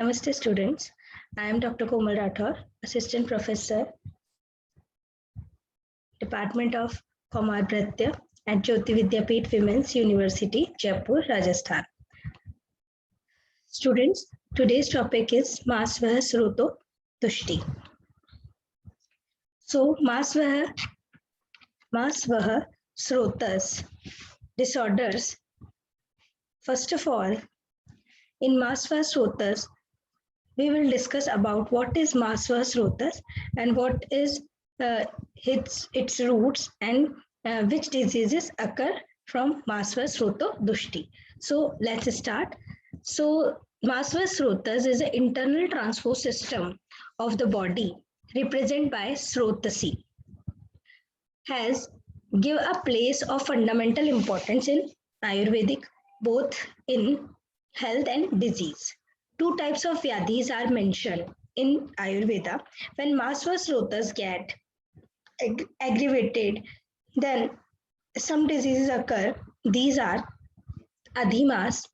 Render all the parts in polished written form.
Namaste students. I am Dr. Komal Rathor, Assistant Professor, Department of Kumar Bhratya at Jyoti Vidyapeeth Women's University, Jaipur, Rajasthan. Students, today's topic is Masvah Sroto Tushti. So, Masvah Srotas disorders. First of all, in Masvah Srotas, we will discuss about what is Masvah Srotas and what is its roots and which diseases occur from Masvah Sroto Dushti. So let's start. So Masvah Srotas is an internal transport system of the body represented by Srotasi. Has give a place of fundamental importance in Ayurvedic, both in health and disease. Two types of vyadhis are mentioned in Ayurveda. When Masvah Srotas get aggravated, then some diseases occur. These are Adhimas,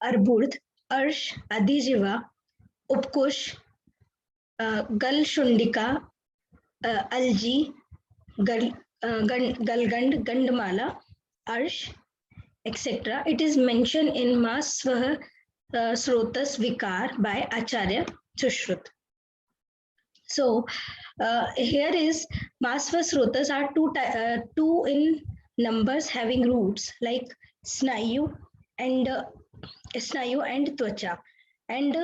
Arbudh, Arsh, Adhijiva, Upkush, Galshundika, Alji, Galgand, Gandmala, Arsh, etc. It is mentioned in Masvah Srotas Vikar by Acharya Sushrut. So here is Masvah Srotas are two in numbers having roots like Snayu and Twacha and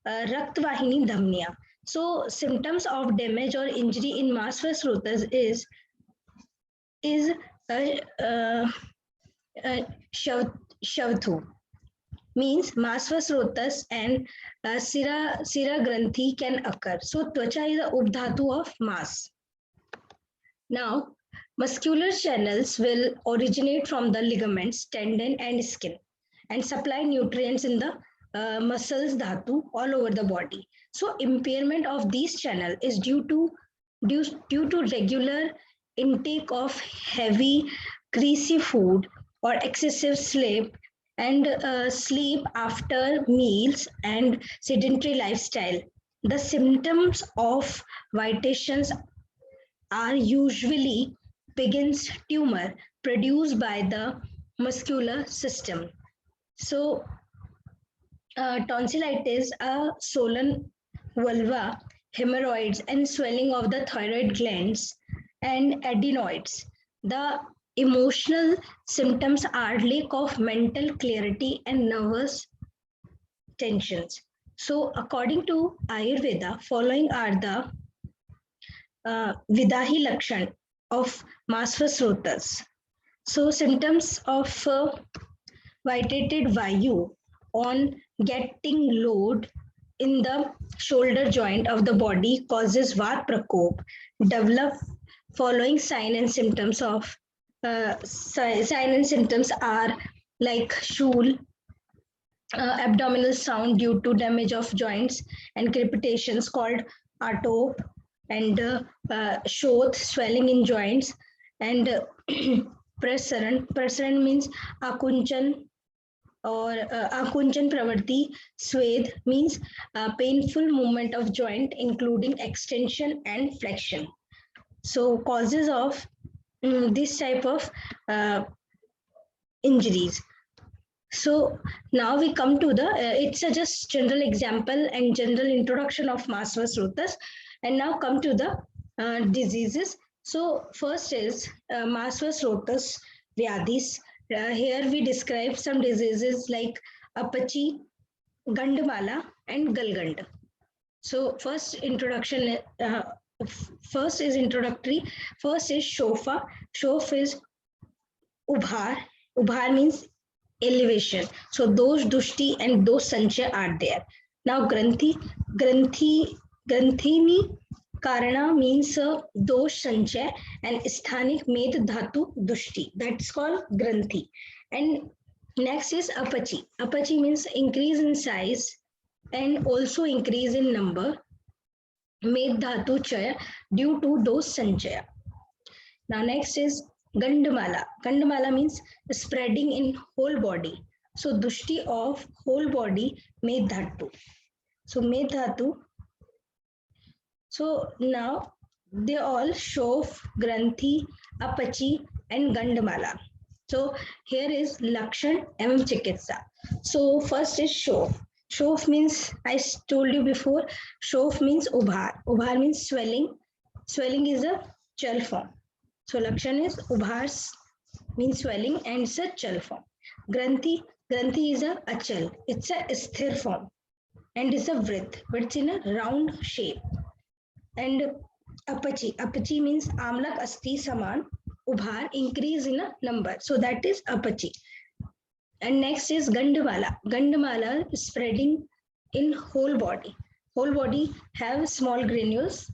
Raktvahini Dhamniya. So symptoms of damage or injury in Masvah Srotas is Shavthu, means Masvah Srotas and Sira Granthi can occur. So Twacha is a Updhatu of Mas. Now, muscular channels will originate from the ligaments, tendon and skin and supply nutrients in the muscles dhatu all over the body. So impairment of these channels is due to regular intake of heavy greasy food or excessive sleep and sleep after meals and sedentary lifestyle. The symptoms of vitiations are usually begins tumor produced by the muscular system. So tonsillitis, a swollen vulva, hemorrhoids and swelling of the thyroid glands and adenoids. The emotional symptoms are lack of mental clarity and nervous tensions. So according to Ayurveda, following are the Vidahi Lakshan of Masvah Srotas. So symptoms of vitiated vayu on getting load in the shoulder joint of the body causes vat prakop. Develop following sign and symptoms of sign and symptoms are like stool, abdominal sound due to damage of joints and crepitations called atop and shoth, swelling in joints and prasaran means akunchan or akunchan pravarti. Swed means painful movement of joint including extension and flexion. So causes of this type of injuries. So now we come to the, it's a just general example and general introduction of Masvah Srotas, and now come to the diseases. So first is Masvah Srotas Vyadhis. Here we describe some diseases like Apachi, Gandmala and Galgand. So first introduction, first is introductory. First is Shofa. Shof is Ubhar. Ubhar means elevation. So those dushti and those sanchaya are there. Now Granthini Karana means dosh sanchaya and sthanik med dhatu dushti. That's called Granthi. And next is Apachi. Apachi means increase in size and also increase in number. Med dhatu chaya due to dosh sanchaya. Now next is Gandmala. Gandmala means spreading in whole body. So dushti of whole body med dhatu. So med dhatu. So now they all Shof, Granthi, Apachi, and Gandamala. So here is Lakshan and Chikitsa. So first is Shof. Shof means, I told you before, Shof means Ubhar. Ubhar means swelling. Swelling is a chal form. So Lakshan is Ubhar means swelling and it's a chal form. Granthi, Granthi is a achal. It's a sthir form and is a vrit, but it's in a round shape. And Apachi means amlak asti saman, ubhar, increase in a number. So that is Apachi. And next is Gandamala. Gandamala is spreading in whole body. Whole body have small granules.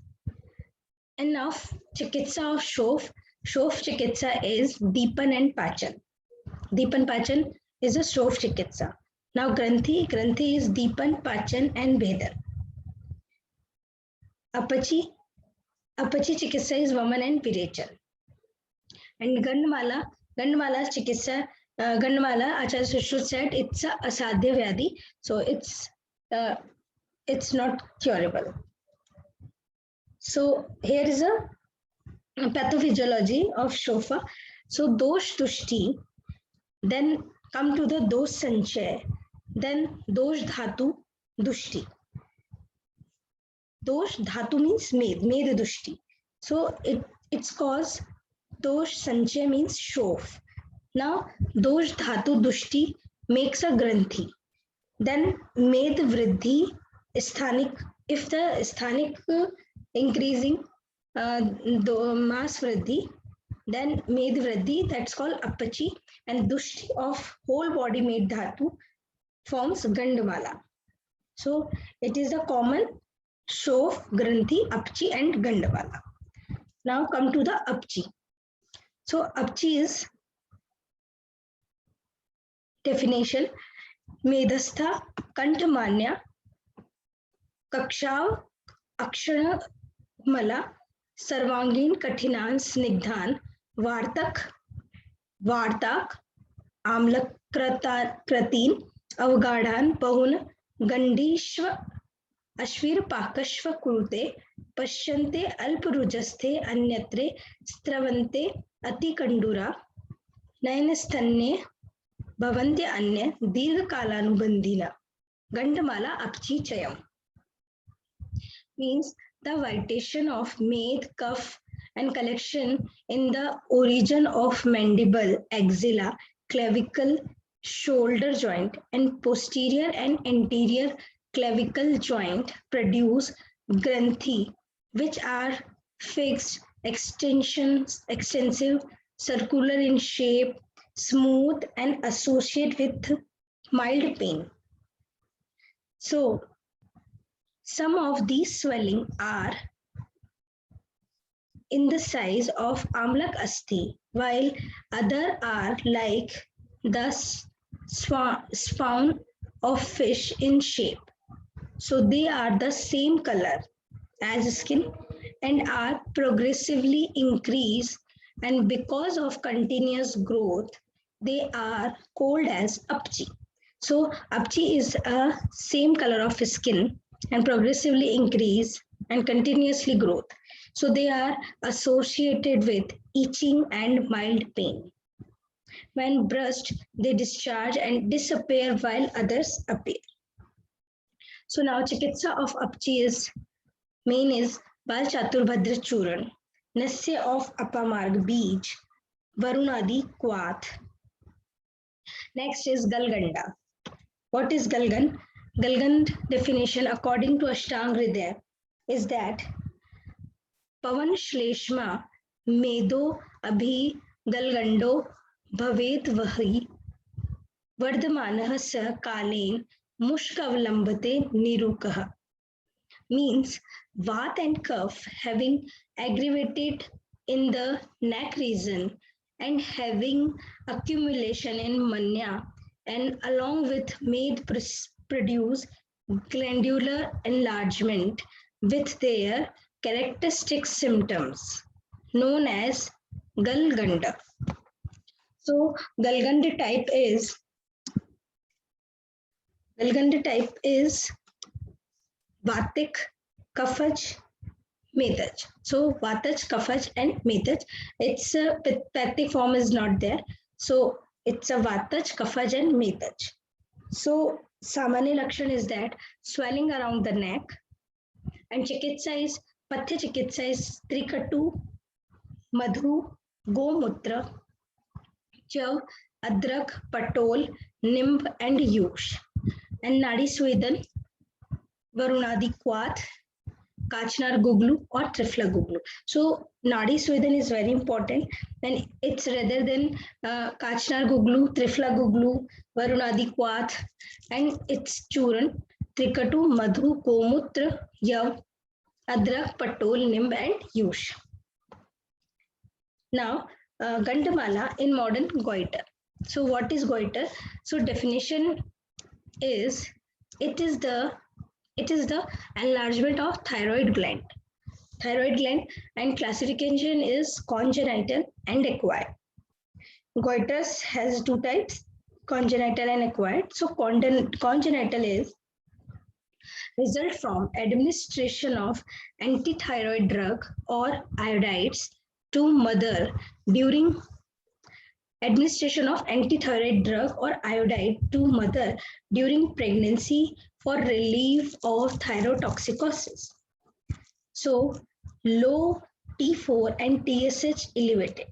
And now Chikitsa of Shof. Shof Chikitsa is Deepan and Pachan. Deepan Pachan is a Shof Chikitsa. Now Granthi is Deepan, Pachan and Vedar. Apachi Chikitsa is Vaman and Virechal. And Gandamala Chikitsa, Gandamala, Acharya Sushruta said it's a asadhya vyadhi, so it's not curable. So here is a pathophysiology of Shofa. So dosh tushti, then come to the dosh sanchay, then dosh dhatu dushti. Dosh dhatu means med dushti. So its cause dosh sanchay means shof. Now dosh dhatu dushti makes a granthi. Then med vriddhi sthanik, if the sthanik increasing mass vriddhi, then med vriddhi, that's called apachi, and dushti of whole body med dhatu forms gandamala. So it is a common Shof, Granthi, Apchi and Gandamala. Now come to the Apchi. So Apchi is definition: Medastha, Kantamanya, Kakshav, Akshara Mala, Sarvangin Kathinan Snigdhan, Vartak, Amlak Kratin, Avgadhan, Pahun, Gandishva, अश्वीर पाकश्व कुरुते पश्यन्ते अल्परुजस्थे अन्यत्रे स्त्रवन्ते अतिकण्डुरा नयनस्तन्ये भवन्त्य अन्य दीर्घकालानुबन्धिना गंडमाला अपची चयम means the vitation of made cuff and collection in the origin of mandible, axilla, clavicle, shoulder joint and posterior and anterior clavicle joint produce granthi, which are fixed, extensive, circular in shape, smooth and associated with mild pain. So some of these swelling are in the size of amlak asti, while other are like the spawn of fish in shape. So they are the same color as skin and are progressively increased, and because of continuous growth, they are called as apchi. So apchi is a same color of skin and progressively increase and continuously growth. So they are associated with itching and mild pain. When brushed, they discharge and disappear while others appear. So now Chikitsa of Apchi is main is Bal Chaturbhadra Churan, Nasya of Apamarg Beej, Varunadi Kwath. Next is Galganda. What is Galgan? Galgand definition according to Ashtang Hridaya is that Pavan Shleshma Medo Abhi Galgando Bhavet Vahi Vardhamanah Sa Kalen Mushkavlambate Nirukah, means vat and cough having aggravated in the neck region and having accumulation in manya, and along with may produce glandular enlargement with their characteristic symptoms known as Galganda. So Galganda type is Galganda type is Vatic, Kafaj, Medaj. So Vataj, Kafaj, and Medaj. Its pactic form is not there. So it's a Vataj, Kafaj, and Medaj. So Samanya Lakshan is that swelling around the neck, and Chikitsa is Pathya Chikitsa is Trikatu, Madhu, Gomutra, Chav, Adrak, Patol, Nimb, and Yush. And Nadi Swedan, Varunadi Quath, Kachnar Guglu, or Trifla Guglu. So Nadi Swedan is very important. Then it's rather than Kachnar Guglu, Trifla Guglu, Varunadi Quath, and it's Churan, Trikatu, Madhu, Gomutra, Yav, Adrak, Patol, Nimb, and Yush. Now, Gandamala in modern goiter. So what is goiter? So definition is it is the enlargement of thyroid gland. Thyroid gland, and classification is congenital and acquired. Goiters has two types, congenital and acquired. So congenital is result from administration of antithyroid drug or iodides to mother during administration of antithyroid drug or iodide to mother during pregnancy for relief of thyrotoxicosis. So low T4 and TSH elevated.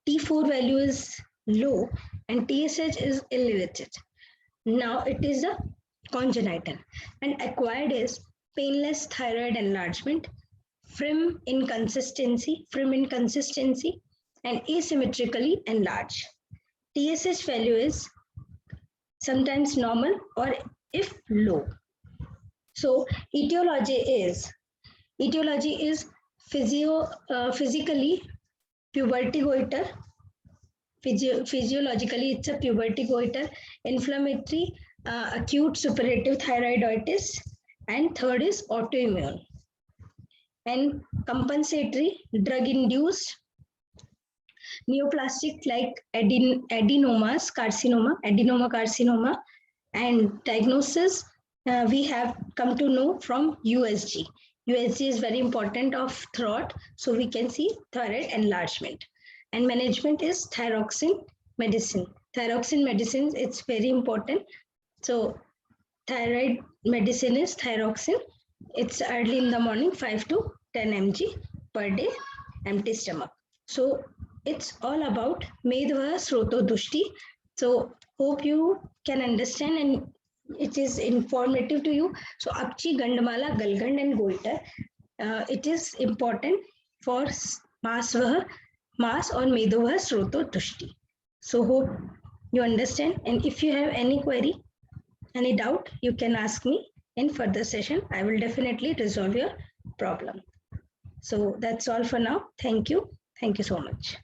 T4 value is low and TSH is elevated. Now it is a congenital, and acquired is painless thyroid enlargement, firm inconsistency, and asymmetrically enlarged. TSH value is sometimes normal or if low. So etiology is physically puberty goiter. Physiologically, it's a puberty goiter, inflammatory, acute suppurative thyroiditis, and third is autoimmune. And compensatory, drug-induced neoplastic like adenoma carcinoma, and diagnosis we have come to know from USG. USG is very important of throat, so we can see thyroid enlargement. And management is thyroxine medicine. Thyroxine medicines, it's very important. So thyroid medicine is thyroxine. It's early in the morning, 5 to 10 mg per day, empty stomach. So it's all about Medva Sroto Dushti. So hope you can understand and it is informative to you. So Apchi, Gandamala, Galgand and goiter, it is important for Maas or Medva Sroto Dushti. So hope you understand, and if you have any query, any doubt, you can ask me in further session. I will definitely resolve your problem. So that's all for now. Thank you. Thank you so much.